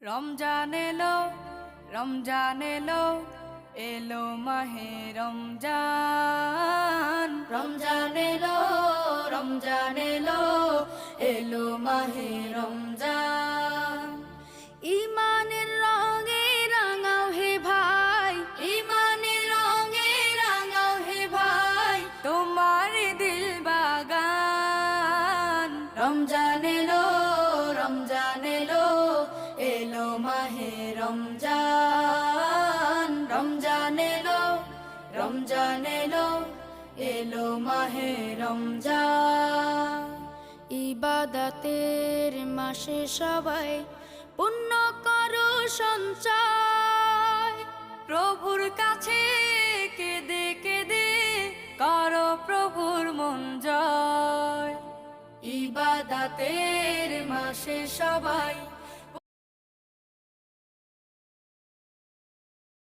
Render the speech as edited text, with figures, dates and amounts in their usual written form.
রমজান এলো, রমজান এলো, এলো মাহে রমজান। রমজান এলো, রমজান এলো, এলো মাহে রমজান। ইমানের রঙে রাঙাও হে ভাই, ইমানের রঙে রাঙাও হে ভাই, তোমার দিল বাগান। রমজান এলো, রমজান এলো, এলো মাহে রমজান। রমজান এলো, রমজান এলো, এলো মাহে রমজান। ইবাদতের মাসে সবাই পুণ্য করো সঞ্চয়, প্রভুর কাছে কেঁদে কেঁদে করো প্রভুর মন জয়। ইবাদতের মাসে সবাই